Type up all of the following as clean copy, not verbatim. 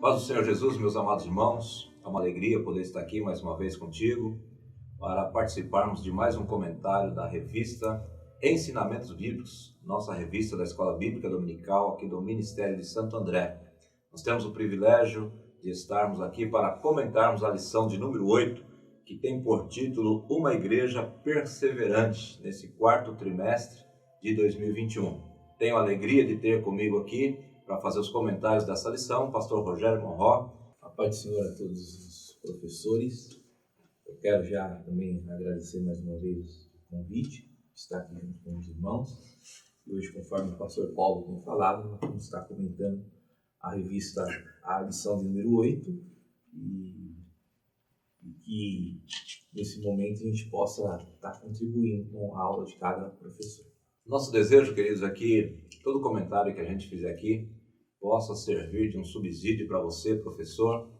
Paz do Senhor Jesus, meus amados irmãos, é uma alegria poder estar aqui mais uma vez contigo para participarmos de mais um comentário da revista Ensinamentos Bíblicos, nossa revista da Escola Bíblica Dominical aqui do Ministério de Santo André. Nós temos o privilégio de estarmos aqui para comentarmos a lição de número 8, que tem por título Uma Igreja Perseverante, nesse quarto trimestre de 2021. Tenho a alegria de ter comigo aqui para fazer os comentários dessa lição, o pastor Rogério Monró. A paz do Senhor a todos os professores. Eu quero já também agradecer mais uma vez o convite, de estar aqui junto com os irmãos. E hoje, conforme o pastor Paulo tem falado, nós vamos estar comentando a lição de número 8, e que nesse momento a gente possa estar contribuindo com a aula de cada professor. Nosso desejo, queridos, é que todo comentário que a gente fizer aqui possa servir de um subsídio para você, professor,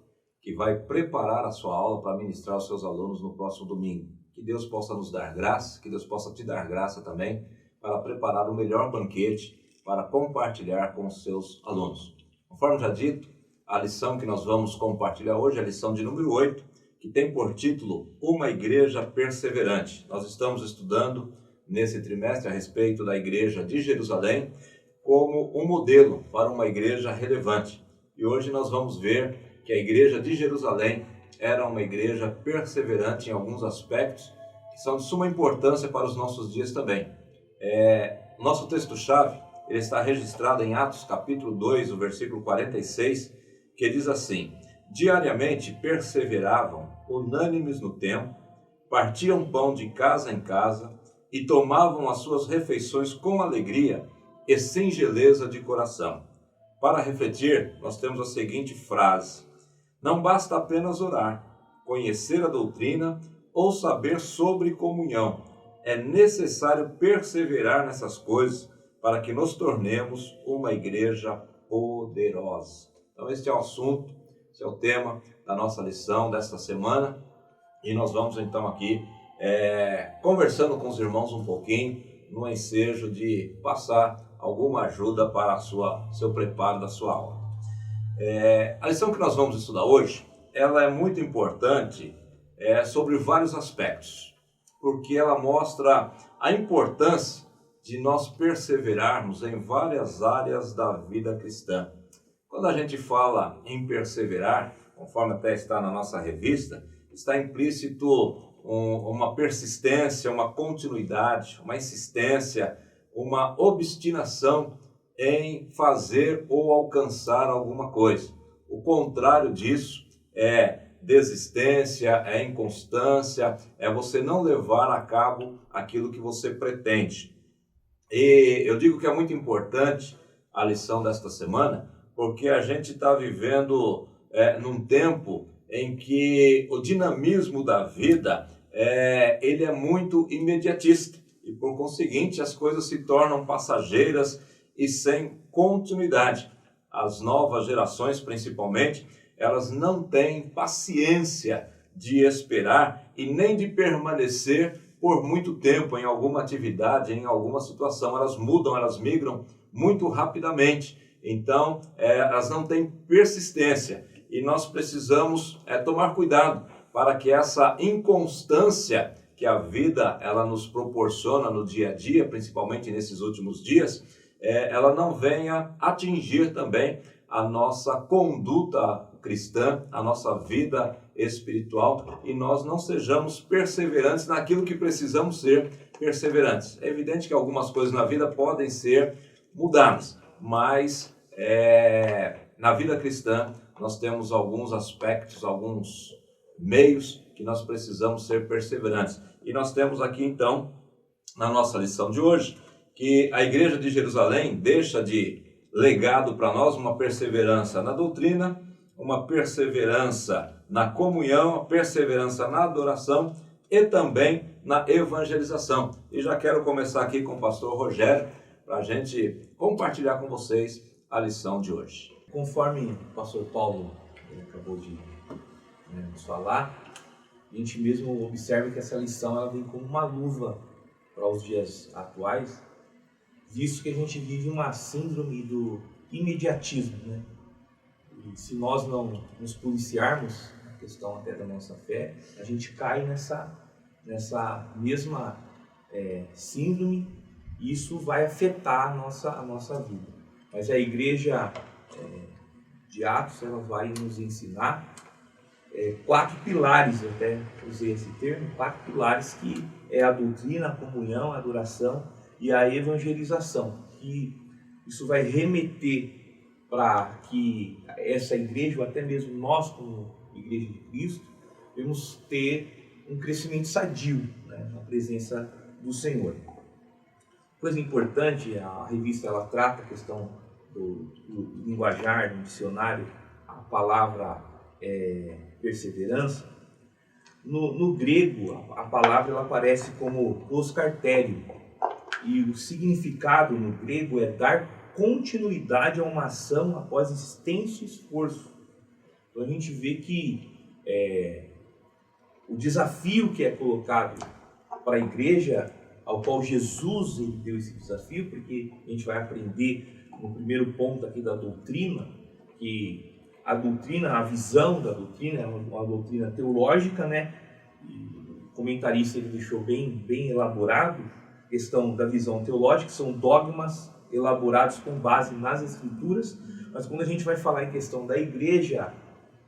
que vai preparar a sua aula para ministrar aos seus alunos no próximo domingo. Que Deus possa nos dar graça, que Deus possa te dar graça também para preparar o melhor banquete para compartilhar com os seus alunos. Conforme já dito, a lição que nós vamos compartilhar hoje é a lição de número 8, que tem por título Uma Igreja Perseverante. Nós estamos estudando nesse trimestre a respeito da Igreja de Jerusalém como um modelo para uma igreja relevante. E hoje nós vamos ver que a Igreja de Jerusalém era uma igreja perseverante em alguns aspectos que são de suma importância para os nossos dias também. Nosso texto-chave ele está registrado em Atos capítulo 2, o versículo 46, que diz assim: diariamente perseveravam unânimes no templo, partiam pão de casa em casa e tomavam as suas refeições com alegria e singeleza de coração. Para refletir, nós temos a seguinte frase: não basta apenas orar, conhecer a doutrina ou saber sobre comunhão. É necessário perseverar nessas coisas para que nos tornemos uma igreja poderosa. Então este é o assunto, esse é o tema da nossa lição desta semana. E nós vamos então aqui conversando com os irmãos um pouquinho, no ensejo de passar alguma ajuda para seu preparo da sua aula. A lição que nós vamos estudar hoje, ela é muito importante sobre vários aspectos, porque ela mostra a importância de nós perseverarmos em várias áreas da vida cristã. Quando a gente fala em perseverar, conforme até está na nossa revista, está implícito uma persistência, uma continuidade, uma insistência, uma obstinação em fazer ou alcançar alguma coisa. O contrário disso é desistência, é inconstância, é você não levar a cabo aquilo que você pretende. E eu digo que é muito importante a lição desta semana, porque a gente está vivendo num tempo em que o dinamismo da vida ele é muito imediatista e, por conseguinte, as coisas se tornam passageiras e sem continuidade. As novas gerações, principalmente, elas não têm paciência de esperar e nem de permanecer por muito tempo em alguma atividade, em alguma situação. Elas mudam, elas migram muito rapidamente. Então, elas não têm persistência. E nós precisamos tomar cuidado para que essa inconstância que a vida ela nos proporciona no dia a dia, principalmente nesses últimos dias, ela não venha atingir também a nossa conduta cristã, a nossa vida espiritual, e nós não sejamos perseverantes naquilo que precisamos ser perseverantes. É evidente que algumas coisas na vida podem ser mudadas, mas na vida cristã nós temos alguns aspectos, alguns meios que nós precisamos ser perseverantes. E nós temos aqui então, na nossa lição de hoje, que a Igreja de Jerusalém deixa de legado para nós uma perseverança na doutrina, uma perseverança na comunhão, a perseverança na adoração e também na evangelização. E já quero começar aqui com o pastor Rogério, para a gente compartilhar com vocês a lição de hoje. Conforme o pastor Paulo acabou de nos falar, a gente mesmo observa que essa lição ela vem como uma luva para os dias atuais, visto que a gente vive uma síndrome do imediatismo, né? E se nós não nos policiarmos na questão até da nossa fé, a gente cai nessa mesma síndrome, e isso vai afetar a nossa vida. Mas a igreja de Atos, ela vai nos ensinar 4 pilares, eu até usei esse termo, 4 pilares, que é a doutrina, a comunhão, a adoração e a evangelização. E isso vai remeter para que essa igreja, ou até mesmo nós como Igreja de Cristo, devemos ter um crescimento sadio, né, na presença do Senhor. Coisa importante, a revista ela trata a questão do linguajar, do dicionário, a palavra perseverança. No grego, a palavra ela aparece como proscartério, e o significado no grego é dar continuidade a uma ação após extenso esforço. Então a gente vê que o desafio que é colocado para a igreja, ao qual Jesus ele deu esse desafio, porque a gente vai aprender no primeiro ponto aqui da doutrina, que a doutrina, a visão da doutrina é uma doutrina teológica, né? E o comentarista ele deixou bem elaborado a questão da visão teológica, que são dogmas elaborados com base nas Escrituras. Mas quando a gente vai falar em questão da igreja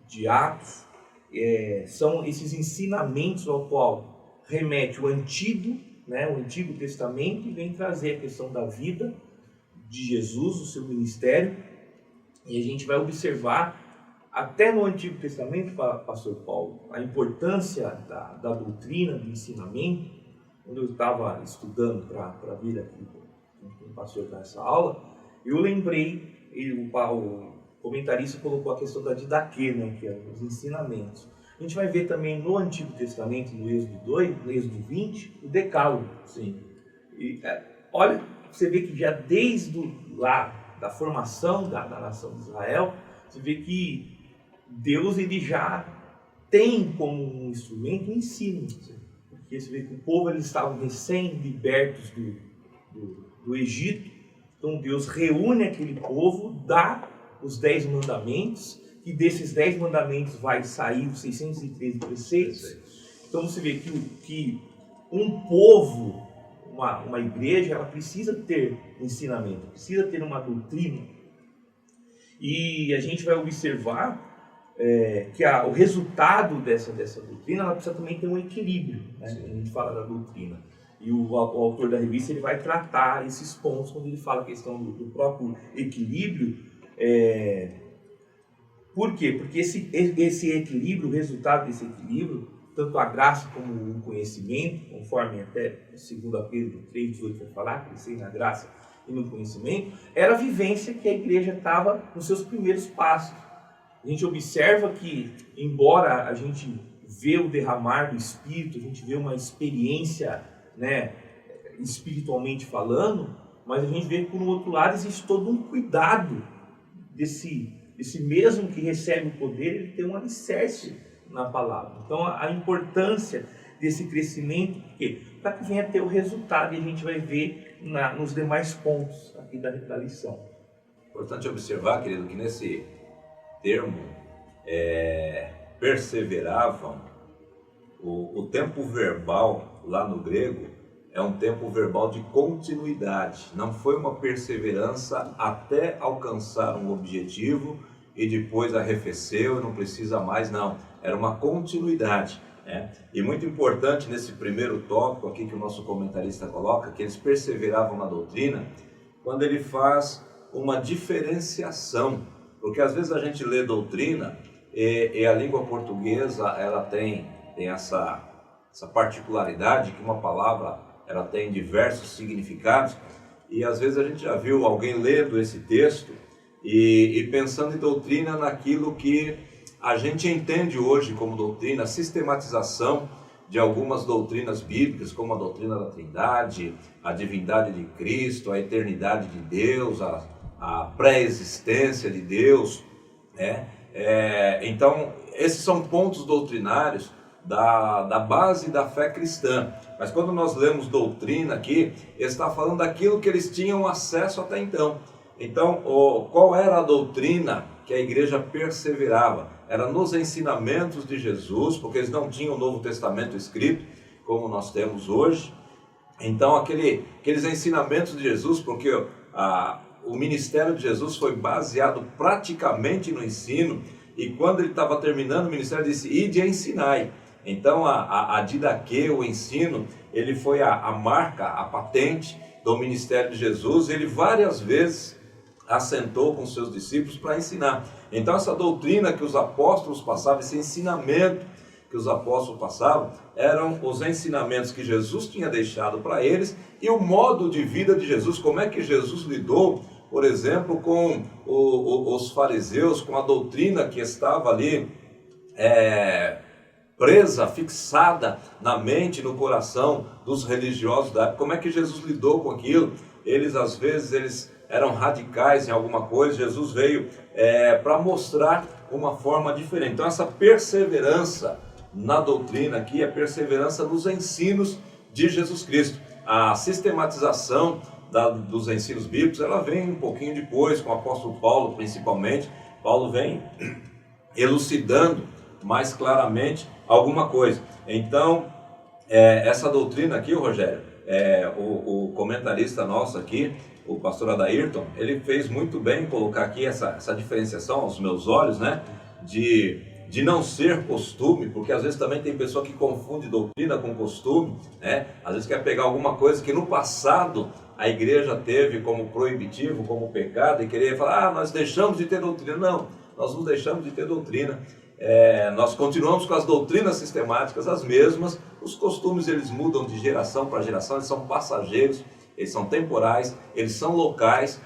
de Atos, são esses ensinamentos ao qual remete o Antigo Testamento, e vem trazer a questão da vida de Jesus, o seu ministério. E a gente vai observar até no Antigo Testamento, pastor Paulo, a importância da doutrina, do ensinamento. Quando eu estava estudando para vir aqui com o pastor dar essa aula, eu lembrei, o comentarista colocou a questão da didaquê, né, que é os ensinamentos. A gente vai ver também no Antigo Testamento, no Êxodo 2, no Êxodo 20, o Decálogo. Sim. E, olha, você vê que já desde lá da formação da nação de Israel, você vê que Deus ele já tem como um instrumento o ensino. Porque você vê que o povo eles estavam recém-libertos do Egito. Então Deus reúne aquele povo, dá os 10 mandamentos, e desses 10 mandamentos vai sair os 613 preceitos. Então você vê que um povo, uma igreja, ela precisa ter ensinamento, precisa ter uma doutrina. E a gente vai observar que o resultado dessa doutrina, ela precisa também ter um equilíbrio, né? A gente fala da doutrina. E o autor da revista ele vai tratar esses pontos quando ele fala a questão do próprio equilíbrio. Por quê? Porque esse equilíbrio, o resultado desse equilíbrio, tanto a graça como o conhecimento, conforme até 2 Pedro 3,18 vai falar, crescer na graça e no conhecimento, era a vivência que a igreja estava nos seus primeiros passos. A gente observa que, embora a gente vê o derramar do Espírito, a gente vê uma experiência, né, espiritualmente falando, mas a gente vê que, por um outro lado, existe todo um cuidado desse mesmo que recebe o poder, ele tem um alicerce na palavra. Então, a importância desse crescimento, para que venha a ter o resultado, e a gente vai ver nos demais pontos aqui da lição. Importante observar, querido, que nesse termo perseveravam, o tempo verbal lá no grego é um tempo verbal de continuidade. Não foi uma perseverança até alcançar um objetivo e depois arrefeceu e não precisa mais, não. Era uma continuidade, né? E muito importante nesse primeiro tópico aqui que o nosso comentarista coloca, que eles perseveravam na doutrina, quando ele faz uma diferenciação. Porque às vezes a gente lê doutrina e a língua portuguesa ela tem essa particularidade que uma palavra ela tem diversos significados, e às vezes a gente já viu alguém lendo esse texto e pensando em doutrina naquilo que a gente entende hoje como doutrina, a sistematização de algumas doutrinas bíblicas, como a doutrina da Trindade, a divindade de Cristo, a eternidade de Deus, a pré-existência de Deus, né? Então, esses são pontos doutrinários da base da fé cristã. Mas quando nós lemos doutrina aqui, ele está falando daquilo que eles tinham acesso até então. Então, qual era a doutrina que a igreja perseverava. Era nos ensinamentos de Jesus, porque eles não tinham o Novo Testamento escrito, como nós temos hoje. Então, aqueles ensinamentos de Jesus, porque o ministério de Jesus foi baseado praticamente no ensino, e quando ele estava terminando o ministério, ele disse, ide e ensinai. Então, a didaquê, o ensino, ele foi a marca, a patente do ministério de Jesus. Ele várias vezes assentou com seus discípulos para ensinar. Então, essa doutrina que os apóstolos passavam, esse ensinamento que os apóstolos passavam, eram os ensinamentos que Jesus tinha deixado para eles e o modo de vida de Jesus. Como é que Jesus lidou, por exemplo, com os fariseus, com a doutrina que estava ali presa, fixada na mente, no coração dos religiosos da época. Como é que Jesus lidou com aquilo? Às vezes, eles eram radicais em alguma coisa. Jesus veio para mostrar uma forma diferente. Então, essa perseverança na doutrina aqui é perseverança nos ensinos de Jesus Cristo. A sistematização dos ensinos bíblicos, ela vem um pouquinho depois, com o apóstolo Paulo principalmente. Paulo vem elucidando mais claramente alguma coisa. Então, essa doutrina aqui, Rogério, o comentarista nosso aqui, o pastor Adairton, ele fez muito bem em colocar aqui essa diferenciação aos meus olhos, né, de não ser costume, porque às vezes também tem pessoa que confunde doutrina com costume, né? Às vezes quer pegar alguma coisa que no passado a igreja teve como proibitivo, como pecado, e querer falar, nós deixamos de ter doutrina. Não, nós não deixamos de ter doutrina. Nós continuamos com as doutrinas sistemáticas as mesmas. Os costumes, eles mudam de geração para geração, eles são passageiros, eles são temporais, eles são locais,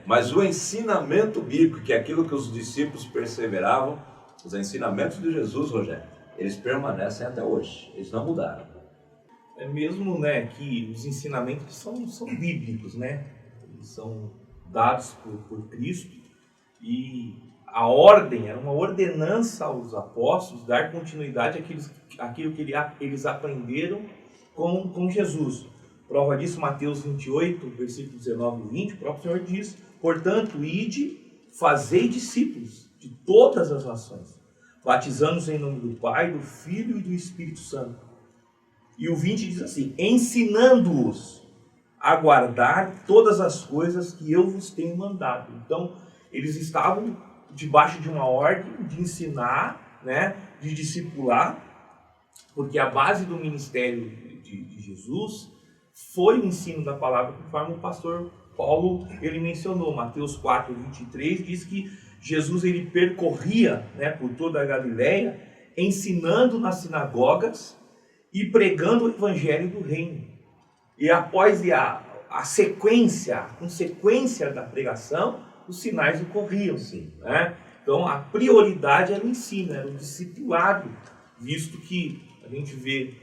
mas o ensinamento bíblico, que é aquilo que os discípulos perseveravam, os ensinamentos de Jesus, Rogério, eles permanecem até hoje, eles não mudaram. É mesmo, né, que os ensinamentos são bíblicos, né? Eles são dados por Cristo, e a ordem era uma ordenança aos apóstolos dar continuidade àquilo que eles aprenderam com Jesus. Prova disso, Mateus 28, versículos 19 e 20, o próprio Senhor diz, portanto, ide, fazei discípulos de todas as nações, batizando-os em nome do Pai, do Filho e do Espírito Santo. E o 20 diz assim, ensinando-os a guardar todas as coisas que eu vos tenho mandado. Então, eles estavam debaixo de uma ordem de ensinar, né, de discipular, porque a base do ministério de Jesus foi o ensino da palavra, conforme o pastor Paulo ele mencionou. Mateus 4, 23 diz que Jesus ele percorria, né, por toda a Galileia, ensinando nas sinagogas e pregando o evangelho do reino. E após a consequência da pregação, os sinais ocorriam. Sim. Né? Então a prioridade era o ensino, era o discipulado, visto que a gente vê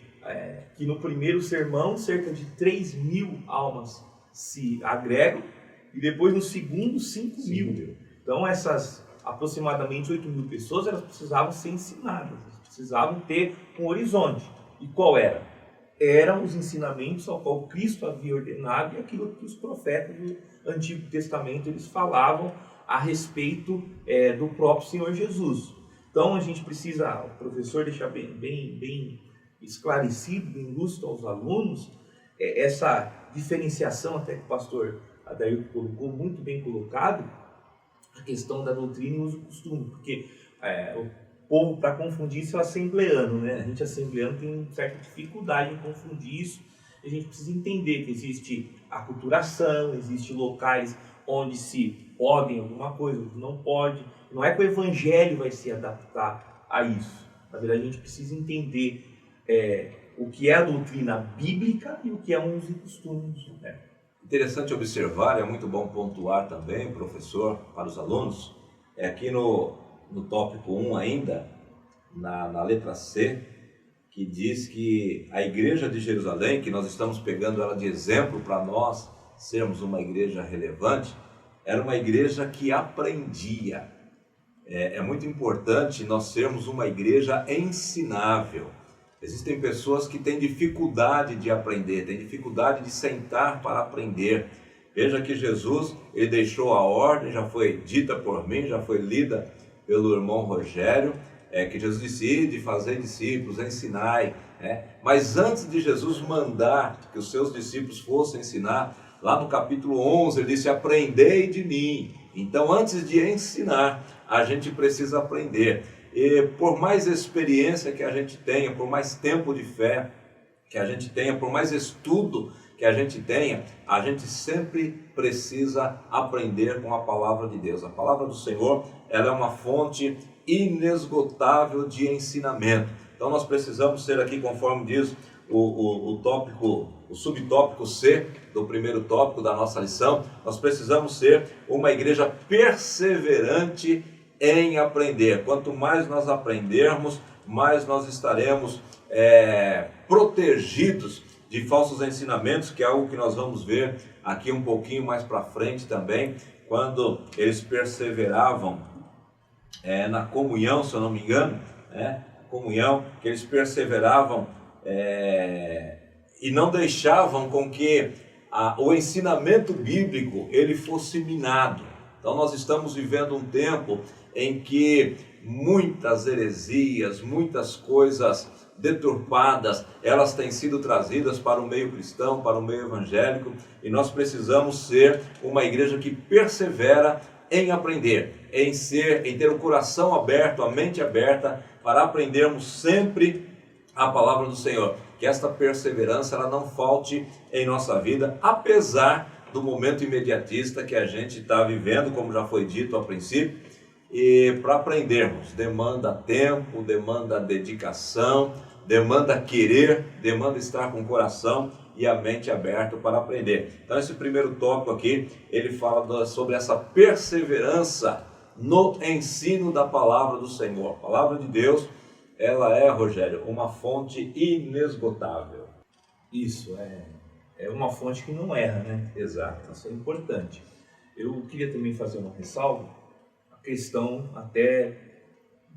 que no primeiro sermão cerca de 3.000 almas se agregam, e depois no segundo 5.000. Então essas aproximadamente 8.000 pessoas, elas precisavam ser ensinadas, elas precisavam ter um horizonte. E qual era? Eram os ensinamentos ao qual Cristo havia ordenado e aquilo que os profetas do Antigo Testamento eles falavam a respeito do próprio Senhor Jesus. Então a gente precisa, o professor deixar bem esclarecido, bem lúcido aos alunos, essa diferenciação até que o pastor Adair colocou, muito bem colocado, a questão da doutrina e uso e costume, porque o povo, para confundir isso, é o assembleano, né? A gente assembleano tem certa dificuldade em confundir isso. A gente precisa entender que existe aculturação, existem locais onde se podem alguma coisa, onde não pode. Não é que o evangelho vai se adaptar a isso. Na verdade, a gente precisa entender o que é a doutrina bíblica e o que é um uso e costume. Né? Interessante observar, é muito bom pontuar também, professor, para os alunos, aqui no tópico 1 ainda, na letra C, que diz que a igreja de Jerusalém, que nós estamos pegando ela de exemplo para nós sermos uma igreja relevante, era uma igreja que aprendia. É muito importante nós sermos uma igreja ensinável. Existem pessoas que têm dificuldade de aprender, têm dificuldade de sentar para aprender. Veja que Jesus, ele deixou a ordem, já foi dita por mim, já foi lida pelo irmão Rogério, que Jesus disse: de fazer discípulos, ensinai. Mas antes de Jesus mandar que os seus discípulos fossem ensinar, lá no capítulo 11, ele disse: aprendei de mim. Então, antes de ensinar, a gente precisa aprender. E por mais experiência que a gente tenha, por mais tempo de fé que a gente tenha, por mais estudo que a gente tenha, a gente sempre precisa aprender com a palavra de Deus. A palavra do Senhor, ela é uma fonte inesgotável de ensinamento. Então nós precisamos ser aqui, conforme diz o subtópico C do primeiro tópico da nossa lição, nós precisamos ser uma igreja perseverante em aprender. Quanto mais nós aprendermos, mais nós estaremos protegidos de falsos ensinamentos, que é algo que nós vamos ver aqui um pouquinho mais para frente também, quando eles perseveravam na comunhão, se eu não me engano, comunhão, que eles perseveravam e não deixavam com que o ensinamento bíblico ele fosse minado. Então nós estamos vivendo um tempo em que muitas heresias, muitas coisas deturpadas, elas têm sido trazidas para o meio cristão, para o meio evangélico, e nós precisamos ser uma igreja que persevera em aprender, em ter o coração aberto, a mente aberta, para aprendermos sempre a palavra do Senhor. Que esta perseverança ela não falte em nossa vida, apesar do momento imediatista que a gente está vivendo, como já foi dito a princípio. E para aprendermos, demanda tempo, demanda dedicação, demanda querer, demanda estar com o coração e a mente aberta para aprender. Então esse primeiro tópico aqui, ele fala sobre essa perseverança no ensino da palavra do Senhor. A palavra de Deus, ela é, Rogério, uma fonte inesgotável. Isso, é uma fonte que não erra, né? Exato. Isso é importante. Eu queria também fazer uma ressalva, a questão até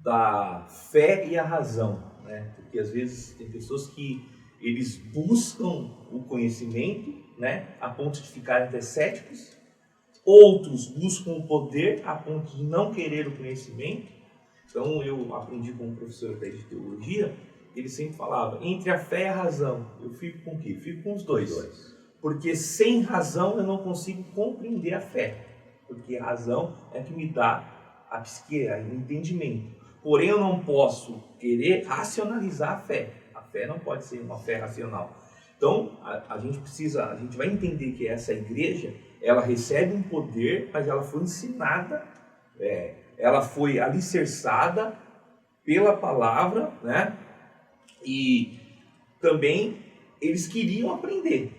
da fé e a razão, né? Porque às vezes tem pessoas que eles buscam o conhecimento, né, a ponto de ficarem até céticos. Outros buscam o poder a ponto de não querer o conhecimento. Então eu aprendi com um professor de teologia, ele sempre falava, entre a fé e a razão, eu fico com o quê? Fico com os dois. Porque sem razão eu não consigo compreender a fé. Porque a razão é que me dá a psique, o entendimento. Porém eu não posso querer racionalizar a fé. A fé não pode ser uma fé racional. Então a gente vai entender que essa igreja, ela recebe um poder, mas ela foi ensinada, ela foi alicerçada pela palavra, né? E também eles queriam aprender,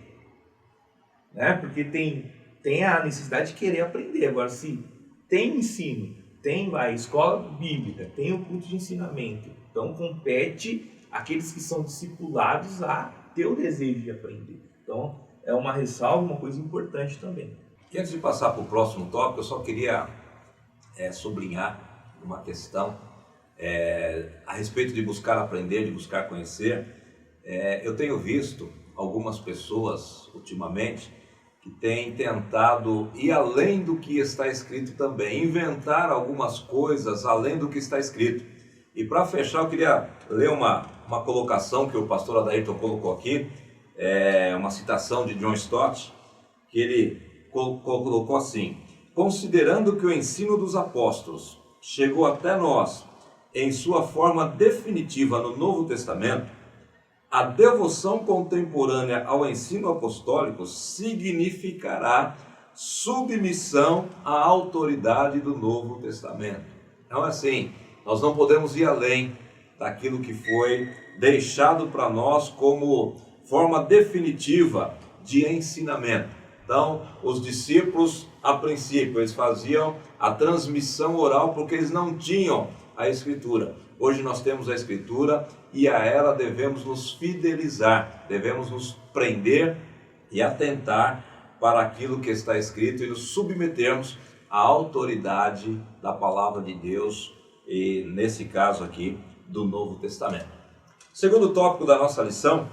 né? Porque tem a necessidade de querer aprender. Agora, se tem ensino, tem a escola bíblica, tem o culto de ensinamento, então compete aqueles que são discipulados a ter o desejo de aprender. Então é uma ressalva, uma coisa importante também. E antes de passar para o próximo tópico, eu só queria sublinhar uma questão a respeito de buscar aprender, de buscar conhecer. Eu tenho visto algumas pessoas ultimamente que têm tentado ir além do que está escrito também, inventar algumas coisas além do que está escrito. E para fechar, eu queria ler uma colocação que o pastor Adairton colocou aqui, uma citação de John Stott, que ele colocou assim: considerando que o ensino dos apóstolos chegou até nós em sua forma definitiva no Novo Testamento, a devoção contemporânea ao ensino apostólico significará submissão à autoridade do Novo Testamento. Então, assim, nós não podemos ir além daquilo que foi deixado para nós como forma definitiva de ensinamento. Então, os discípulos, a princípio, eles faziam a transmissão oral porque eles não tinham a Escritura. Hoje nós temos a Escritura e a ela devemos nos fidelizar, devemos nos prender e atentar para aquilo que está escrito e nos submetermos à autoridade da palavra de Deus e, nesse caso aqui, do Novo Testamento. O segundo tópico da nossa lição,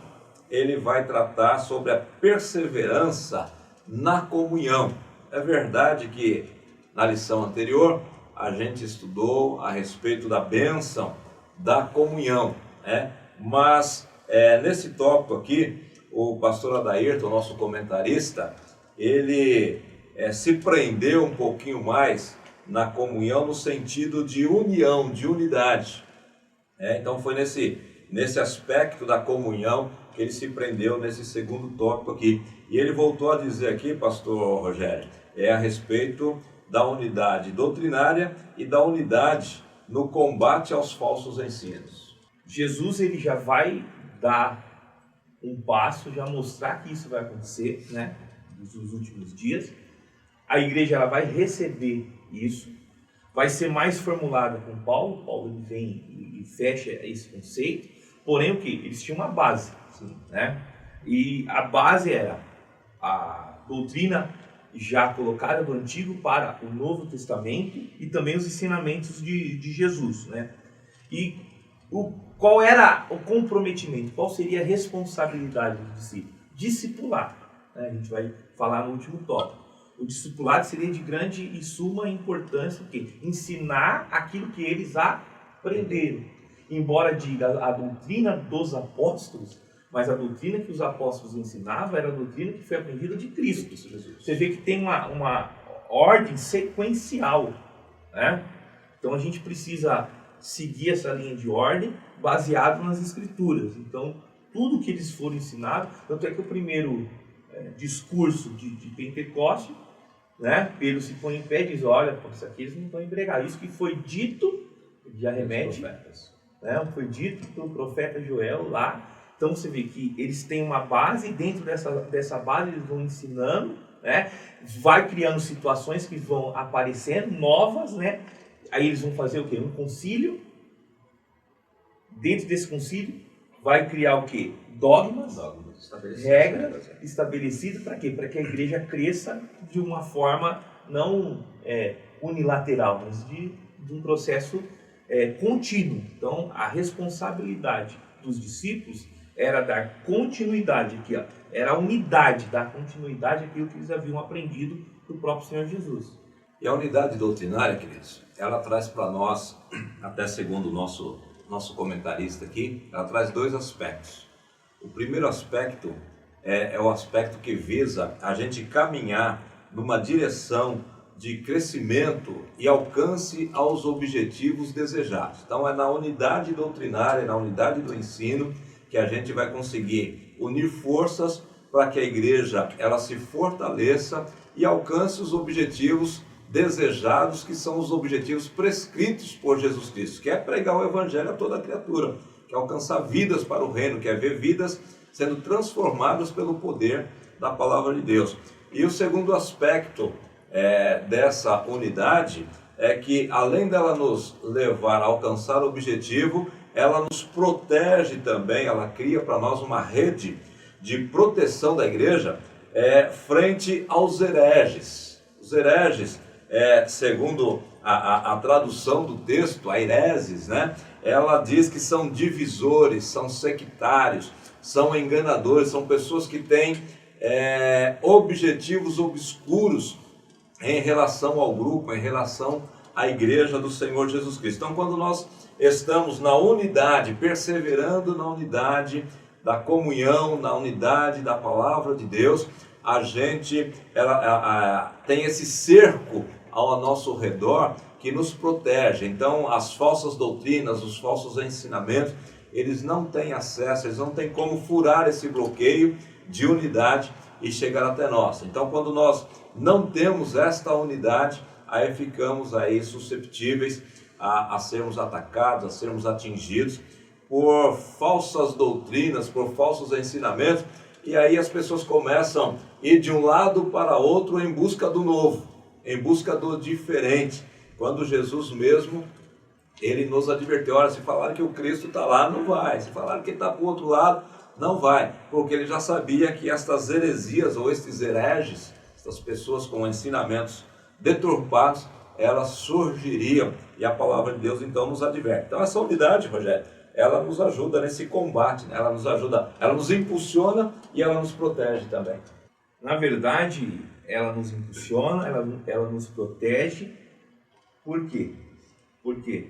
ele vai tratar sobre a perseverança na comunhão. É verdade que na lição anterior a gente estudou a respeito da bênção da comunhão, né? Mas nesse tópico aqui, o pastor Adairton, nosso comentarista, ele se prendeu um pouquinho mais na comunhão no sentido de união, de unidade. Então foi nesse aspecto da comunhão que ele se prendeu nesse segundo tópico aqui. E ele voltou a dizer aqui, pastor Rogério, a respeito da unidade doutrinária e da unidade no combate aos falsos ensinos. Jesus ele já vai dar um passo, já mostrar que isso vai acontecer, né, nos últimos dias. A igreja ela vai receber isso, vai ser mais formulada com Paulo. Paulo ele vem e fecha esse conceito, porém o que? Eles tinham uma base, né? E a base era a doutrina já colocada do Antigo para o Novo Testamento e também os ensinamentos de Jesus, né? E qual era o comprometimento? Qual seria a responsabilidade do discípulo? Discipular, né? A gente vai falar no último tópico. O discipulado seria de grande e suma importância, porque ensinar aquilo que eles aprenderam. Embora diga a doutrina dos apóstolos, mas a doutrina que os apóstolos ensinavam era a doutrina que foi aprendida de Cristo. Você vê que tem uma ordem sequencial, né? Então a gente precisa seguir essa linha de ordem baseado nas Escrituras. Então tudo que eles foram ensinados, tanto é que o primeiro discurso de Pentecostes, né, Pedro se põe em pé e diz: olha, isso aqui eles não vão empregar. Isso que foi dito, já remete, né, foi dito pelo profeta Joel lá. Então você vê que eles têm uma base, e dentro dessa base eles vão ensinando, né, vai criando situações que vão aparecendo novas, né. Aí eles vão fazer o quê? Um concílio. Dentro desse concílio vai criar o quê? Dogmas, regras estabelecidas para quê? Para que a igreja cresça de uma forma não unilateral, mas de um processo contínuo. Então a responsabilidade dos discípulos era dar continuidade aqui, ó, era a unidade, dar continuidade àquilo que eles haviam aprendido do próprio Senhor Jesus. E a unidade doutrinária, queridos, ela traz para nós, até segundo o nosso comentarista aqui, ela traz dois aspectos. O primeiro aspecto é o aspecto que visa a gente caminhar numa direção de crescimento e alcance aos objetivos desejados. Então é na unidade doutrinária, na unidade do ensino, que a gente vai conseguir unir forças para que a igreja ela se fortaleça e alcance os objetivos desejados, que são os objetivos prescritos por Jesus Cristo, que é pregar o evangelho a toda criatura, que é alcançar vidas para o reino, que é ver vidas sendo transformadas pelo poder da palavra de Deus. E o segundo aspecto dessa unidade é que, além dela nos levar a alcançar o objetivo, ela nos protege também, ela cria para nós uma rede de proteção da igreja frente aos hereges. Os hereges, segundo a tradução do texto, a hereses, né? Ela diz que são divisores, são sectários, são enganadores, são pessoas que têm objetivos obscuros em relação ao grupo, em relação à igreja do Senhor Jesus Cristo. Então, quando nós estamos na unidade, perseverando na unidade da comunhão, na unidade da palavra de Deus, a gente tem esse cerco ao nosso redor que nos protege. Então, as falsas doutrinas, os falsos ensinamentos, eles não têm acesso, eles não têm como furar esse bloqueio de unidade e chegar até nós. Então, quando nós não temos esta unidade, aí ficamos aí susceptíveis a sermos atacados, a sermos atingidos por falsas doutrinas, por falsos ensinamentos, e aí as pessoas começam a ir de um lado para outro em busca do novo, em busca do diferente, quando Jesus mesmo, ele nos advertiu: olha, se falar que o Cristo está lá, não vai, se falar que está para o outro lado, não vai, porque ele já sabia que estas heresias ou estes hereges, essas pessoas com ensinamentos deturpados, elas surgiriam, e a palavra de Deus então nos adverte. Então essa unidade, Rogério, ela nos ajuda nesse combate, né? Ela nos ajuda, ela nos impulsiona e ela nos protege também. Na verdade, ela nos impulsiona, ela nos protege. Por quê? Porque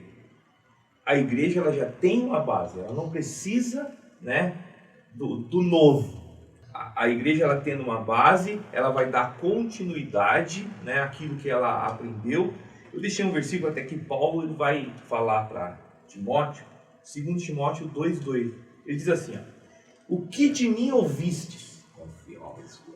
a igreja ela já tem uma base, ela não precisa, né, do novo. A igreja ela tendo uma base, ela vai dar continuidade, né, àquilo que ela aprendeu. Eu deixei um versículo até que Paulo ele vai falar para Timóteo, 2 Timóteo 2,2. Ele diz assim, ó, o que de mim ouvistes,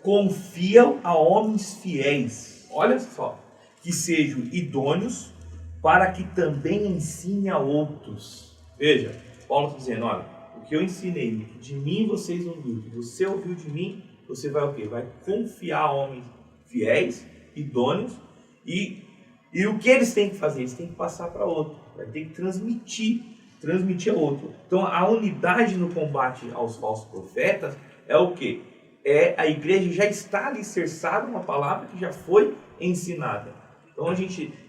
confiam a homens fiéis, olha só, que sejam idôneos para que também ensine a outros. Veja, Paulo está dizendo, olha, o que eu ensinei, que de mim vocês ouviram, que você ouviu de mim, você vai o quê? Vai confiar a homens fiéis, idôneos, e o que eles têm que fazer? Eles têm que passar para outro, vai ter que transmitir a outro. Então a unidade no combate aos falsos profetas é o quê? A igreja já está alicerçada uma palavra que já foi ensinada. Então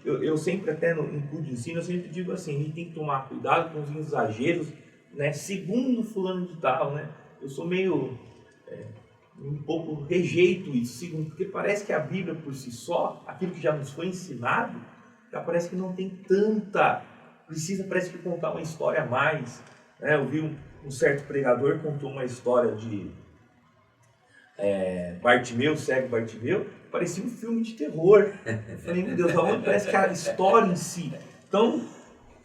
eu sempre até em curso de ensino, eu sempre digo assim, a gente tem que tomar cuidado com os exageros, né? Segundo fulano de tal, né? Eu sou meio, um pouco rejeito isso, segundo, porque parece que a Bíblia por si só, aquilo que já nos foi ensinado, já parece que não tem tanta, parece que contar uma história a mais, né? Eu vi um certo pregador contou uma história de Bartimeu, cego Bartimeu, parecia um filme de terror. Eu falei, meu Deus, aonde parece que a história em si. Então,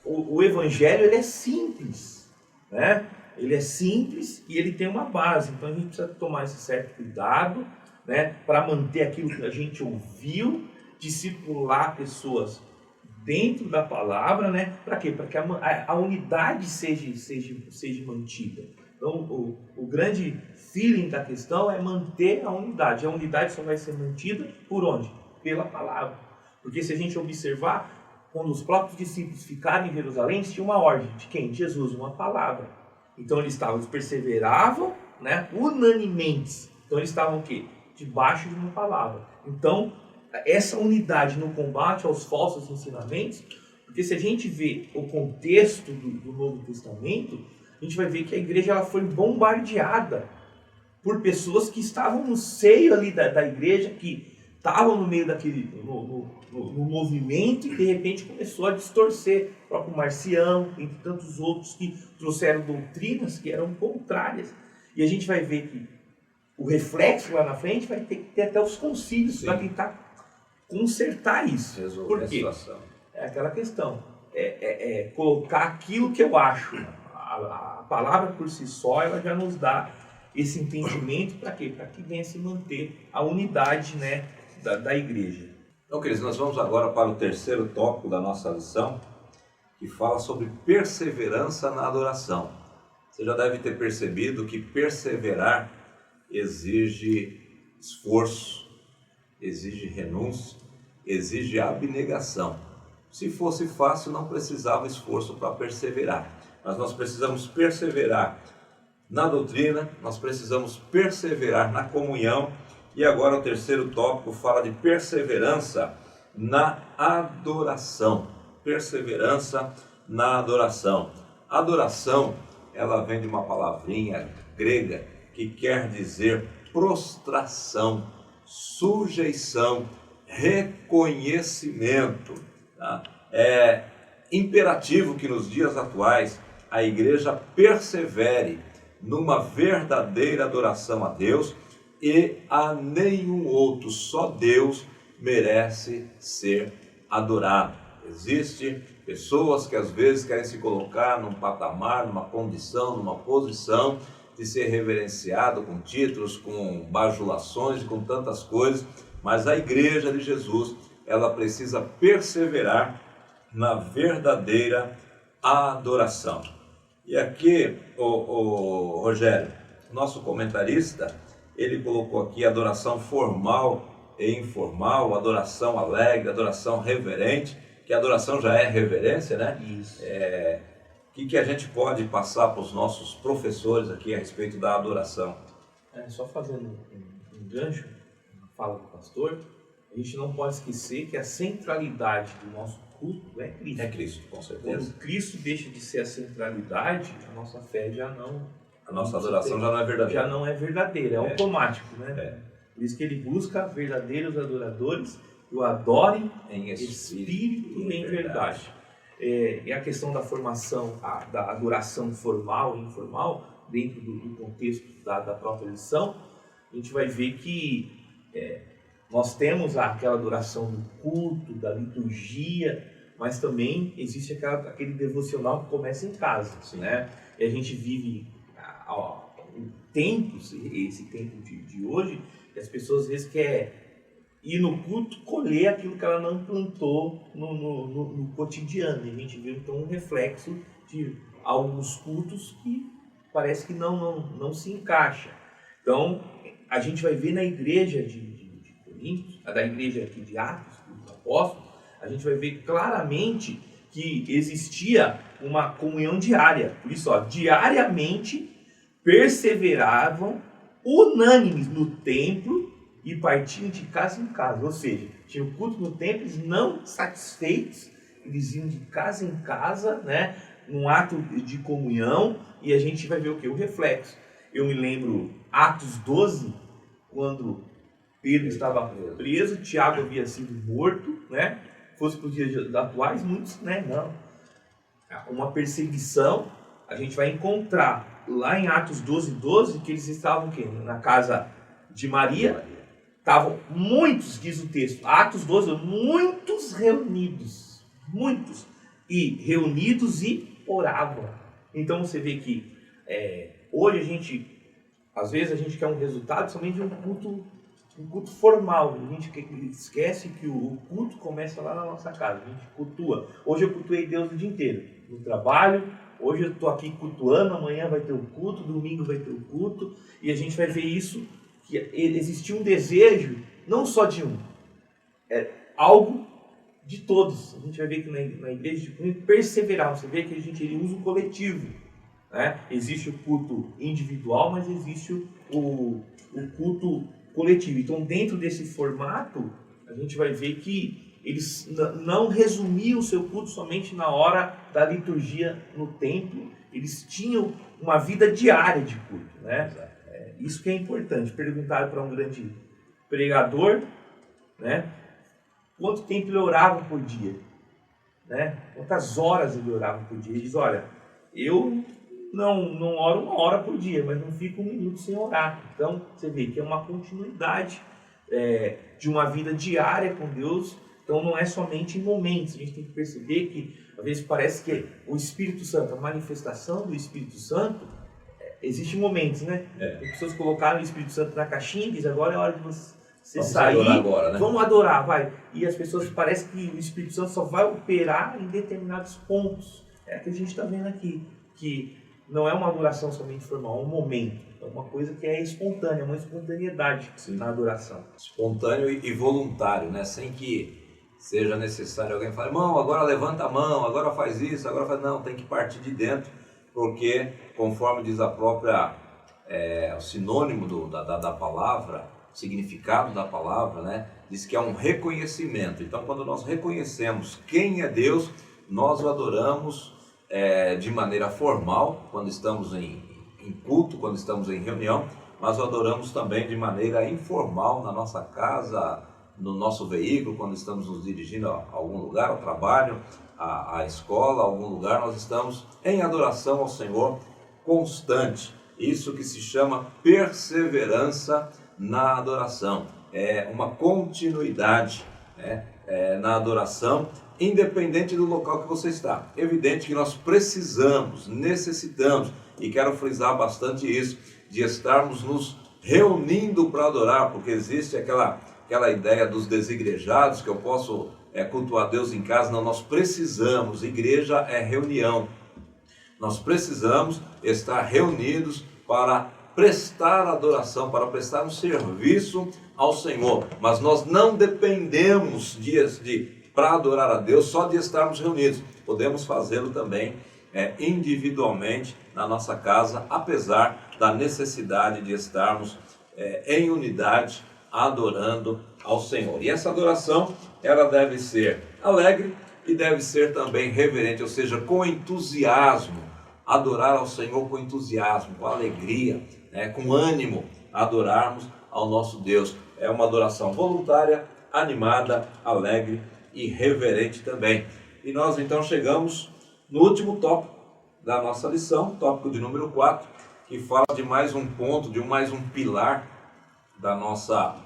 o evangelho ele é simples, né? Ele é simples e ele tem uma base. Então a gente precisa tomar esse certo cuidado, né? Para manter aquilo que a gente ouviu, discipular pessoas dentro da palavra, né? Para quê? Para que a unidade seja mantida. Então, o grande feeling da questão é manter a unidade. A unidade só vai ser mantida por onde? Pela palavra. Porque se a gente observar, quando os próprios discípulos ficaram em Jerusalém, tinha uma ordem de quem? De Jesus, uma palavra. Então eles perseveravam, né, unanimemente. Então eles estavam o quê? Debaixo de uma palavra. Então, essa unidade no combate aos falsos ensinamentos, porque se a gente vê o contexto do Novo Testamento, a gente vai ver que a igreja ela foi bombardeada por pessoas que estavam no seio ali da igreja, que estavam no meio daquele no movimento e de repente começou a distorcer. O próprio Marcião, entre tantos outros que trouxeram doutrinas que eram contrárias. E a gente vai ver que o reflexo lá na frente vai ter que ter até os concílios para tentar consertar isso. Resolver Por quê? a situação. É aquela questão, colocar aquilo que eu acho. A palavra por si só, ela já nos dá esse entendimento para quê? Para que venha se manter a unidade, né, da igreja. Então, queridos, nós vamos agora para o terceiro tópico da nossa lição, que fala sobre perseverança na adoração. Você já deve ter percebido que perseverar exige esforço, exige renúncia, exige abnegação. Se fosse fácil, não precisava esforço para perseverar. Mas nós precisamos perseverar na doutrina, nós precisamos perseverar na comunhão. E agora o terceiro tópico fala de perseverança na adoração. Perseverança na adoração. Adoração, ela vem de uma palavrinha grega que quer dizer prostração, sujeição, reconhecimento. Tá? É imperativo que nos dias atuais a igreja persevere numa verdadeira adoração a Deus e a nenhum outro, só Deus merece ser adorado. Existem pessoas que às vezes querem se colocar num patamar, numa condição, numa posição de ser reverenciado com títulos, com bajulações e com tantas coisas, mas a igreja de Jesus, ela precisa perseverar na verdadeira adoração. E aqui, o Rogério, nosso comentarista, ele colocou aqui adoração formal e informal, adoração alegre, adoração reverente, que a adoração já é reverência, né? Isso. O que a gente pode passar para os nossos professores aqui a respeito da adoração? Só fazendo um gancho na fala do pastor, a gente não pode esquecer que a centralidade do nosso culto é Cristo. É Cristo, com certeza. Quando Cristo deixa de ser a centralidade, a nossa fé já não... A nossa adoração já não é verdadeira. Já não é verdadeira, é automático, né? Por isso que ele busca verdadeiros adoradores que o adorem Em espírito e em verdade. E a questão da formação, da adoração formal e informal, dentro do contexto da própria lição, a gente vai ver que nós temos aquela adoração do culto, da liturgia, mas também existe aquele devocional que começa em casa, né? E a gente vive esse tempo de hoje, que as pessoas às vezes querem ir no culto colher aquilo que ela não plantou no cotidiano. E a gente vê então um reflexo de alguns cultos que parece que não se encaixa. Então, a gente vai ver na igreja de Corinto, da igreja aqui de Atos, dos Apóstolos, a gente vai ver claramente que existia uma comunhão diária. Por isso, diariamente perseveravam unânimes no templo e partiam de casa em casa. Ou seja, tinha o culto no templo, eles não satisfeitos, eles iam de casa em casa, né, num ato de comunhão, e a gente vai ver o quê? O reflexo. Eu me lembro, Atos 12, quando Pedro estava preso, Tiago havia sido morto, né? Fosse para os dias atuais, muitos, né? Não. Uma perseguição, a gente vai encontrar lá em Atos 12, que eles estavam o quê? Na casa de Maria. Estavam muitos, diz o texto, Atos 12, muitos reunidos, muitos, e reunidos e oravam. Então você vê que hoje às vezes a gente quer um resultado somente de um culto formal. A gente esquece que o culto começa lá na nossa casa, a gente cultua. Hoje eu cultuei Deus o dia inteiro, no trabalho, hoje eu estou aqui cultuando, amanhã vai ter o culto, domingo vai ter o culto, e a gente vai ver isso, que existia um desejo, não só de um, algo de todos. A gente vai ver que na igreja de Corinto perseverar, você vê que ele usa o coletivo, né? Existe o culto individual, mas existe o culto coletivo. Então, dentro desse formato, a gente vai ver que eles não resumiam o seu culto somente na hora da liturgia no templo, eles tinham uma vida diária de culto, né? Isso que é importante. Perguntaram para um grande pregador, né, quanto tempo ele orava por dia, né? Quantas horas ele orava por dia. Ele diz, olha, eu não oro 1 hora por dia, mas não fico 1 minuto sem orar. Então, você vê que é uma continuidade de uma vida diária com Deus. Então, não é somente em momentos. A gente tem que perceber que, às vezes, parece que o Espírito Santo, a manifestação do Espírito Santo, existem momentos, né? As pessoas colocaram o Espírito Santo na caixinha e dizem, agora é hora de você sair, agora, né? Vamos adorar, vai. E as pessoas, parece que o Espírito Santo só vai operar em determinados pontos. É o que a gente está vendo aqui, que não é uma adoração somente formal, é um momento. É uma coisa que é espontânea, uma espontaneidade na adoração. Espontâneo e voluntário, né? Sem que seja necessário alguém falar, irmão, agora levanta a mão, agora faz isso, agora faz... Não, tem que partir de dentro, porque, conforme diz a própria, o sinônimo da palavra, o significado da palavra, né? Diz que é um reconhecimento. Então, quando nós reconhecemos quem é Deus, nós o adoramos de maneira formal, quando estamos em culto, quando estamos em reunião, mas o adoramos também de maneira informal, na nossa casa, no nosso veículo, quando estamos nos dirigindo a algum lugar, ao trabalho, à escola, a algum lugar, nós estamos em adoração ao Senhor constante. Isso que se chama perseverança na adoração. É uma continuidade, né? Na adoração, independente do local que você está. Evidente que nós precisamos, necessitamos, e quero frisar bastante isso, de estarmos nos reunindo para adorar, porque existe aquela ideia dos desigrejados, que eu posso cultuar Deus em casa. Não, nós precisamos, igreja é reunião, nós precisamos estar reunidos para prestar adoração, para prestar um serviço ao Senhor, mas nós não dependemos para adorar a Deus só de estarmos reunidos, podemos fazê-lo também individualmente na nossa casa, apesar da necessidade de estarmos em unidade adorando ao Senhor. E essa adoração, ela deve ser alegre e deve ser também reverente, ou seja, com entusiasmo. Adorar ao Senhor com entusiasmo, com alegria, com ânimo, adorarmos ao nosso Deus. É uma adoração voluntária, animada, alegre e reverente também. E nós então chegamos no último tópico da nossa lição, tópico de número 4, que fala de mais um ponto, de mais um pilar da nossa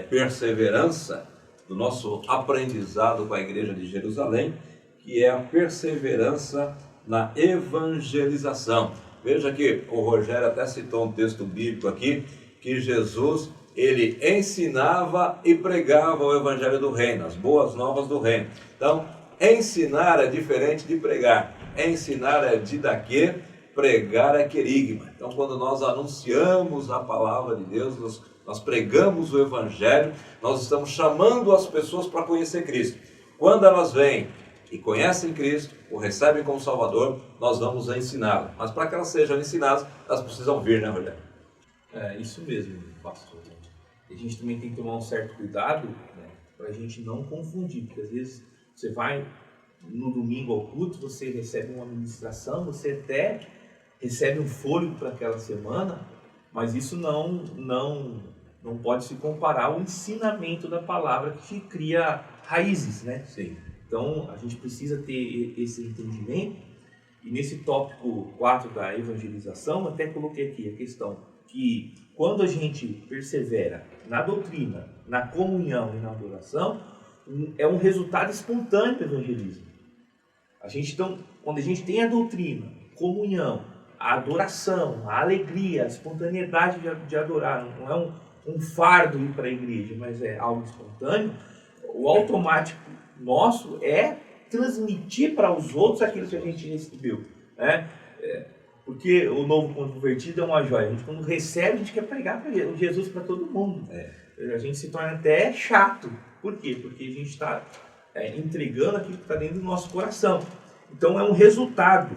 perseverança, do nosso aprendizado com a Igreja de Jerusalém, que é a perseverança na evangelização. Veja que o Rogério até citou um texto bíblico aqui, que Jesus, ele ensinava e pregava o Evangelho do Reino, as boas novas do Reino. Então, ensinar é diferente de pregar. Ensinar é didaquê, pregar é querigma. Então, quando nós anunciamos a palavra de Deus, nós pregamos o Evangelho, nós estamos chamando as pessoas para conhecer Cristo. Quando elas vêm e conhecem Cristo, o recebem como Salvador, nós vamos ensiná-las. Mas para que elas sejam ensinadas, elas precisam vir, né, Rogério? É isso mesmo, pastor. A gente também tem que tomar um certo cuidado, né, para a gente não confundir, porque às vezes você vai no domingo ao culto, você recebe uma ministração, você até recebe um fôlego para aquela semana, mas isso não pode se comparar ao ensinamento da palavra que cria raízes, né? Sim. Então, a gente precisa ter esse entendimento. E nesse tópico 4 da evangelização, até coloquei aqui a questão que quando a gente persevera na doutrina, na comunhão e na adoração, é um resultado espontâneo do evangelismo. Então, quando a gente tem a doutrina, comunhão, a adoração, a alegria, a espontaneidade de adorar, não é um fardo ir para a igreja, mas é algo espontâneo, o automático nosso é transmitir para os outros aquilo que a gente recebeu, né? Porque o novo convertido é uma joia. A gente, quando recebe, a gente quer pregar Jesus para todo mundo. A gente se torna até chato. Por quê? Porque a gente está entregando aquilo que está dentro do nosso coração. Então é um resultado.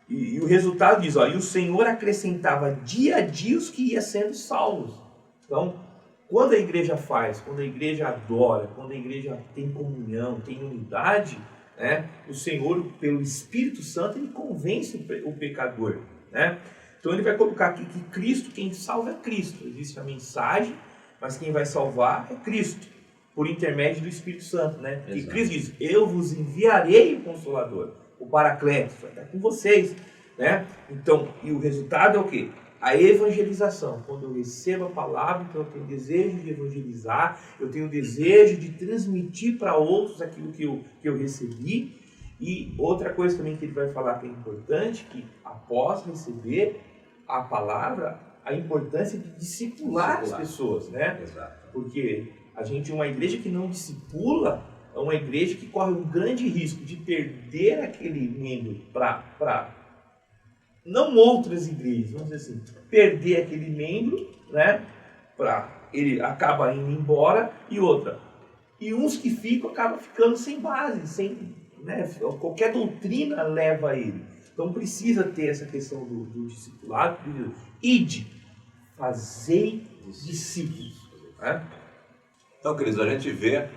E o resultado diz, e o Senhor acrescentava dia a dia os que iam sendo salvos. Então, quando a igreja quando a igreja adora, quando a igreja tem comunhão, tem unidade, né, o Senhor, pelo Espírito Santo, ele convence o pecador, né? Então ele vai colocar aqui que Cristo, quem salva é Cristo. Existe a mensagem, mas quem vai salvar é Cristo, por intermédio do Espírito Santo, né? E Cristo diz, eu vos enviarei o Consolador, o Paracleto, vai estar com vocês, né? Então, e o resultado é o quê? A evangelização. Quando eu recebo a palavra, então eu tenho desejo de evangelizar, eu tenho desejo de transmitir para outros aquilo que eu recebi. E outra coisa também que ele vai falar que é importante, que após receber a palavra, a importância de discipular as pessoas, né? Exato. Porque a gente, uma igreja que não discipula, é uma igreja que corre um grande risco de perder aquele membro para não outras igrejas, vamos dizer assim, perder aquele membro, né, ele acaba indo embora, e uns que ficam acabam ficando sem base, né, qualquer doutrina leva ele. Então precisa ter essa questão do discipulado, ide, fazei discípulos, né? Então, queridos, a gente vê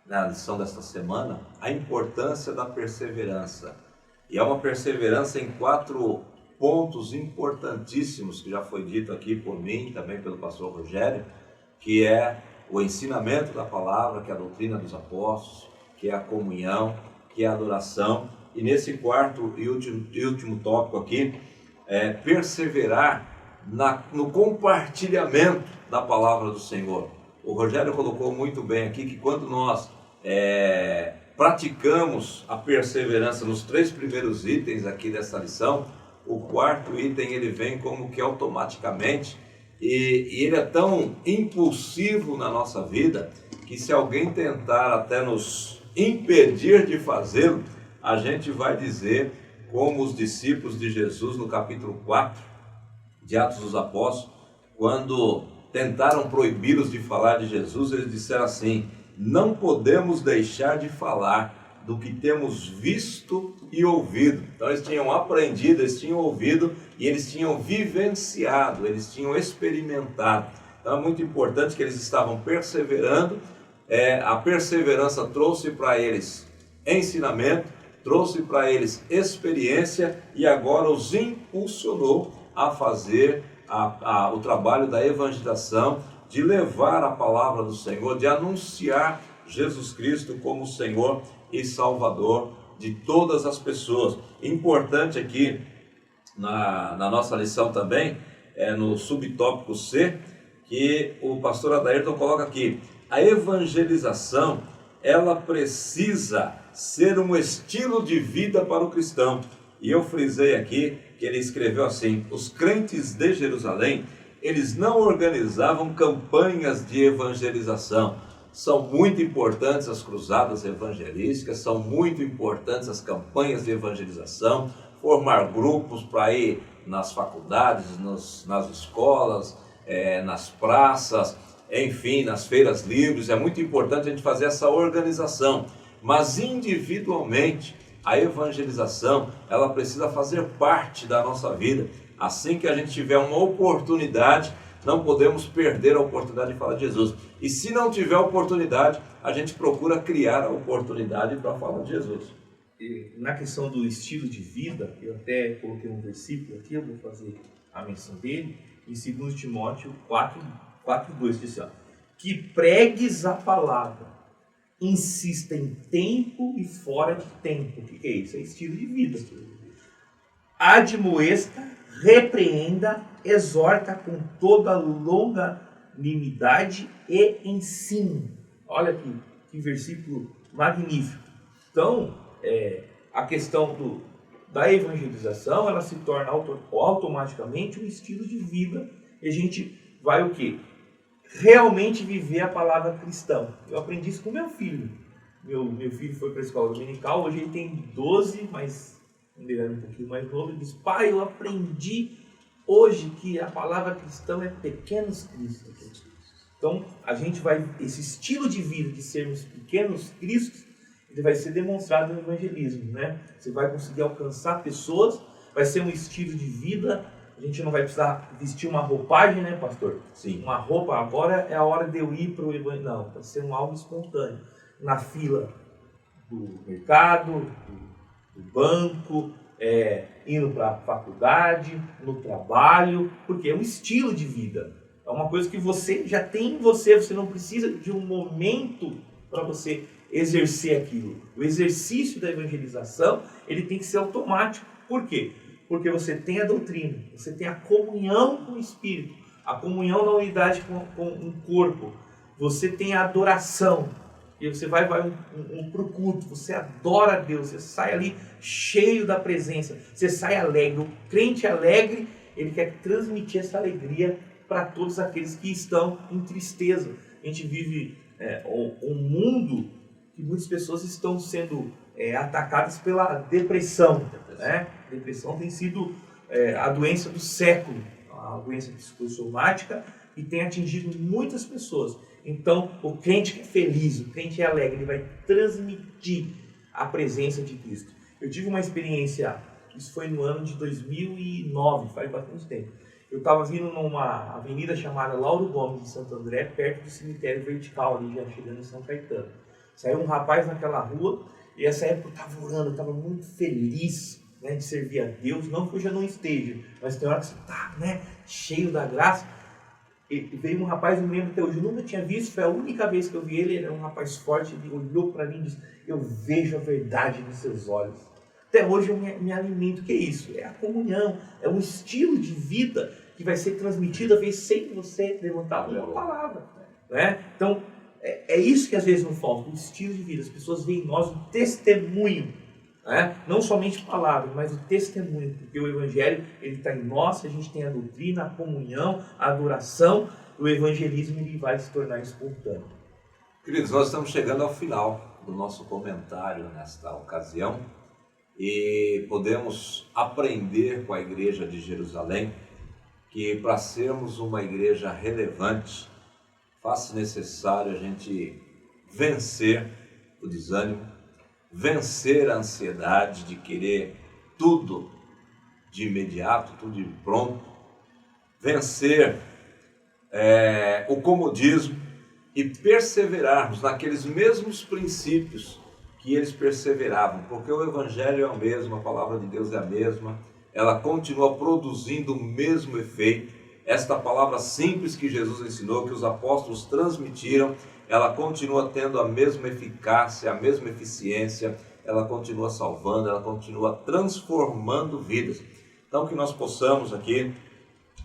na lição desta semana a importância da perseverança. E é uma perseverança em 4 pontos importantíssimos, que já foi dito aqui por mim, também pelo pastor Rogério, que é o ensinamento da palavra, que é a doutrina dos apóstolos, que é a comunhão, que é a adoração. E nesse 4º e último tópico aqui, é perseverar no compartilhamento da palavra do Senhor. O Rogério colocou muito bem aqui que quando nós praticamos a perseverança nos 3 primeiros itens aqui dessa lição, o 4º item ele vem como que automaticamente, e ele é tão impulsivo na nossa vida, que se alguém tentar até nos impedir de fazê-lo, a gente vai dizer como os discípulos de Jesus no capítulo 4 de Atos dos Apóstolos, quando tentaram proibi-los de falar de Jesus, eles disseram assim: não podemos deixar de falar do que temos visto e ouvido. Então eles tinham aprendido, eles tinham ouvido e eles tinham vivenciado, eles tinham experimentado. Então é muito importante que eles estavam perseverando. A perseverança trouxe para eles ensinamento, trouxe para eles experiência e agora os impulsionou a fazer o trabalho da evangelização, de levar a palavra do Senhor, de anunciar Jesus Cristo como Senhor e Salvador de todas as pessoas. Importante aqui na nossa lição também, no subtópico C, que o pastor Adairton coloca aqui: a evangelização, ela precisa ser um estilo de vida para o cristão. E eu frisei aqui que ele escreveu assim: os crentes de Jerusalém, eles não organizavam campanhas de evangelização. São muito importantes as cruzadas evangelísticas, são muito importantes as campanhas de evangelização, formar grupos para ir nas faculdades, nas escolas, nas praças, enfim, nas feiras livres. É muito importante a gente fazer essa organização, mas individualmente a evangelização, ela precisa fazer parte da nossa vida. Assim que a gente tiver uma oportunidade, não podemos perder a oportunidade de falar de Jesus. E se não tiver oportunidade, a gente procura criar a oportunidade para falar de Jesus. E na questão do estilo de vida, eu até coloquei um versículo aqui, eu vou fazer a menção dele, em 2 Timóteo 4:2, diz assim, que pregues a palavra, insista em tempo e fora de tempo. O que é isso? É estilo de vida. Admoesta, repreenda, exorta com toda longanimidade e ensino. Olha aqui, que versículo magnífico. Então, a questão da evangelização, ela se torna automaticamente um estilo de vida. E a gente vai o quê? Realmente viver a palavra cristã. Eu aprendi isso com meu filho. Meu filho foi para a escola dominical, hoje ele tem 12, mas ele era um pouquinho mais novo. Ele disse: pai, eu aprendi hoje que a palavra cristã é pequenos cristos. Então, a gente vai, esse estilo de vida de sermos pequenos cristos, ele vai ser demonstrado no evangelismo, né? Você vai conseguir alcançar pessoas, vai ser um estilo de vida. A gente não vai precisar vestir uma roupagem, né, pastor? Sim. Uma roupa, agora é a hora de eu ir para o evangelho. Não, vai ser algo espontâneo. Na fila do mercado, do banco, indo para a faculdade, no trabalho, porque é um estilo de vida. É uma coisa que você já tem em você, você não precisa de um momento para você exercer aquilo. O exercício da evangelização, ele tem que ser automático. Por quê? Porque você tem a doutrina, você tem a comunhão com o Espírito, a comunhão na unidade com um corpo, você tem a adoração, e você vai para o culto, você adora a Deus, você sai ali cheio da presença, você sai alegre. O crente alegre, ele quer transmitir essa alegria para todos aqueles que estão em tristeza. A gente vive um mundo que muitas pessoas estão sendo atacadas pela depressão. Né? Depressão tem sido a doença do século, a doença psicossomática, e tem atingido muitas pessoas. Então, o crente que é feliz, o crente é alegre, ele vai transmitir a presença de Cristo. Eu tive uma experiência, isso foi no ano de 2009, faz bastante tempo. Eu estava vindo numa avenida chamada Lauro Gomes, em Santo André, perto do cemitério vertical, ali já chegando em São Caetano. Saiu um rapaz naquela rua, e essa época eu estava orando, eu estava muito feliz, né, de servir a Deus. Não que eu já não esteja, mas tem hora que você está, né, cheio da graça. E veio um rapaz, eu me lembro até hoje, eu nunca tinha visto, foi a única vez que eu vi ele. Ele era um rapaz forte, ele olhou para mim e disse: eu vejo a verdade nos seus olhos. Até hoje eu me alimento. O que é isso? É a comunhão, é um estilo de vida que vai ser transmitido, às vezes, sem você levantar uma palavra. Né? Então, é isso que às vezes não falta, o estilo de vida. As pessoas veem em nós o testemunho, né? Não somente palavras, mas o testemunho, porque o Evangelho ele está em nós, a gente tem a doutrina, a comunhão, a adoração, o evangelismo ele vai se tornar espontâneo. Queridos, nós estamos chegando ao final do nosso comentário nesta ocasião e podemos aprender com a igreja de Jerusalém que para sermos uma igreja relevante, faz-se necessário a gente vencer o desânimo, vencer a ansiedade de querer tudo de imediato, tudo de pronto, vencer o comodismo e perseverarmos naqueles mesmos princípios que eles perseveravam, porque o Evangelho é o mesmo, a palavra de Deus é a mesma, ela continua produzindo o mesmo efeito esta palavra simples que Jesus ensinou, que os apóstolos transmitiram, ela continua tendo a mesma eficácia, a mesma eficiência, ela continua salvando, ela continua transformando vidas. Então que nós possamos aqui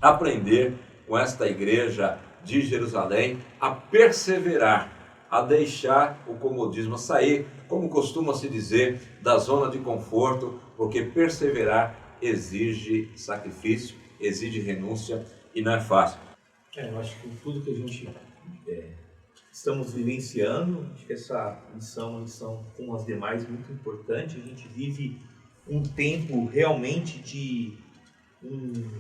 aprender com esta igreja de Jerusalém a perseverar, a deixar o comodismo, a sair, como costuma se dizer, da zona de conforto, porque perseverar exige sacrifício, exige renúncia e não é fácil. Eu acho que tudo que a gente estamos vivenciando, acho que essa missão é uma missão como as demais muito importante. A gente vive um tempo realmente de um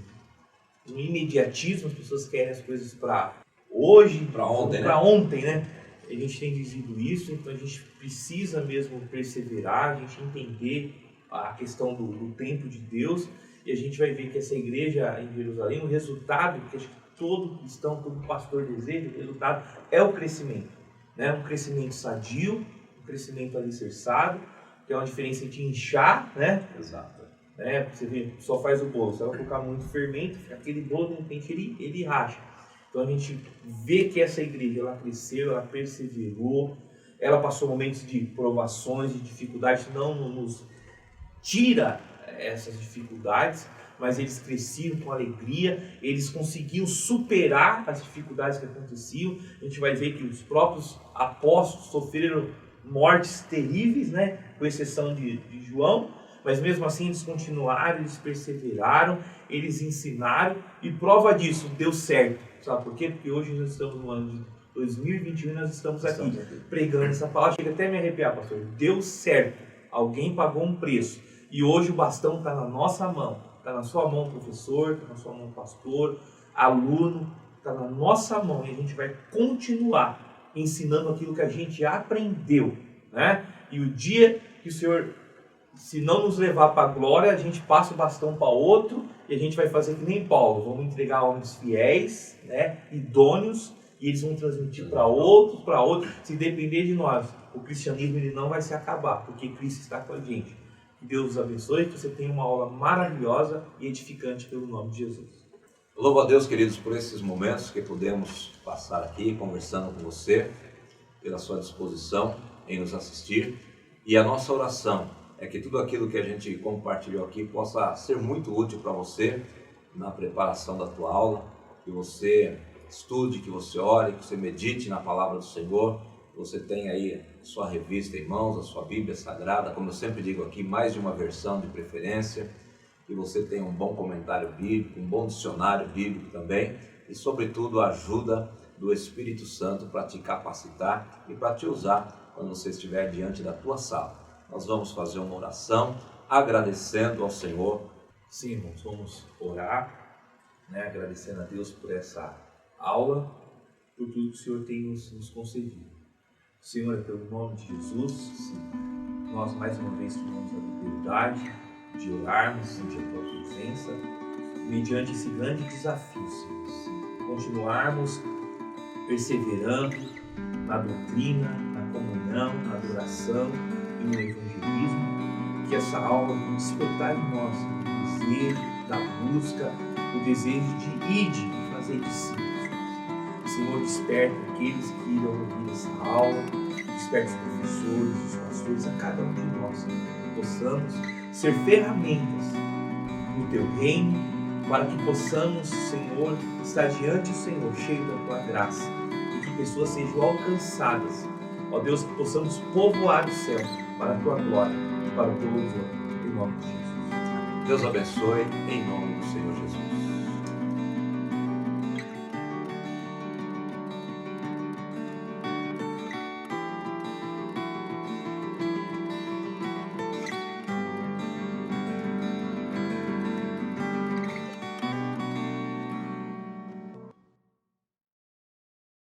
imediatismo, as pessoas querem as coisas para hoje, para ontem, né? A gente tem vivido isso, então a gente precisa mesmo perseverar, a gente entender a questão do tempo de Deus, e a gente vai ver que essa igreja em Jerusalém, o resultado, que acho que todo cristão, todo pastor deseja, o resultado é o crescimento, né? Um crescimento sadio, um crescimento alicerçado, que é uma diferença entre inchar, né? Exato. Você vê, só faz o bolo, você vai colocar muito fermento, aquele bolo, de repente, ele racha. Então a gente vê que essa igreja, ela cresceu, ela perseverou, ela passou momentos de provações, de dificuldades, não nos tira essas dificuldades, mas eles cresceram com alegria, eles conseguiam superar as dificuldades que aconteciam. A gente vai ver que os próprios apóstolos sofreram mortes terríveis, né? Com exceção de João, mas mesmo assim eles continuaram, eles perseveraram, eles ensinaram, e prova disso, deu certo. Sabe por quê? Porque hoje nós estamos no ano de 2021 e nós estamos aqui pregando essa palavra. Chega até a me arrepiar, pastor. Deu certo, alguém pagou um preço, e hoje o bastão está na nossa mão, está na sua mão, professor, está na sua mão, pastor, aluno, está na nossa mão, e a gente vai continuar ensinando aquilo que a gente aprendeu, né? E o dia que o Senhor, se não nos levar para a glória, a gente passa o bastão para outro, e a gente vai fazer que nem Paulo, vamos entregar homens fiéis, né, idôneos, e eles vão transmitir para outros, se depender de nós. O cristianismo ele não vai se acabar, porque Cristo está com a gente. Que Deus os abençoe, que você tenha uma aula maravilhosa e edificante pelo nome de Jesus. Louvo a Deus, queridos, por esses momentos que podemos passar aqui conversando com você, pela sua disposição em nos assistir, e a nossa oração é que tudo aquilo que a gente compartilhou aqui possa ser muito útil para você na preparação da tua aula, que você estude, que você ore, que você medite na palavra do Senhor, que você tenha aí a sua revista em mãos, a sua Bíblia Sagrada, como eu sempre digo aqui, mais de uma versão de preferência, que você tenha um bom comentário bíblico, um bom dicionário bíblico também, e sobretudo a ajuda do Espírito Santo para te capacitar e para te usar quando você estiver diante da tua sala. Nós vamos fazer uma oração agradecendo ao Senhor. Sim, irmãos, vamos orar, né, agradecendo a Deus por essa aula, por tudo que o Senhor tem nos concedido. Senhor, é pelo nome de Jesus, nós mais uma vez tomamos a liberdade de orarmos, sentir a Tua presença, mediante esse grande desafio, Senhor. Continuarmos perseverando na doutrina, na comunhão, na adoração e no evangelismo, que essa aula despertar em nós o desejo da busca, o desejo de ir e fazer discípulos. Senhor, desperta aqueles que irão ouvir essa aula, desperta os professores, os pastores, a cada um de nós, Senhor, que possamos ser ferramentas no Teu reino, para que possamos, Senhor, estar diante do Senhor, cheio da Tua graça, e que pessoas sejam alcançadas. Ó Deus, que possamos povoar o céu para a Tua glória e para o Teu louvor, em nome de Jesus. Deus abençoe, em nome do Senhor Jesus.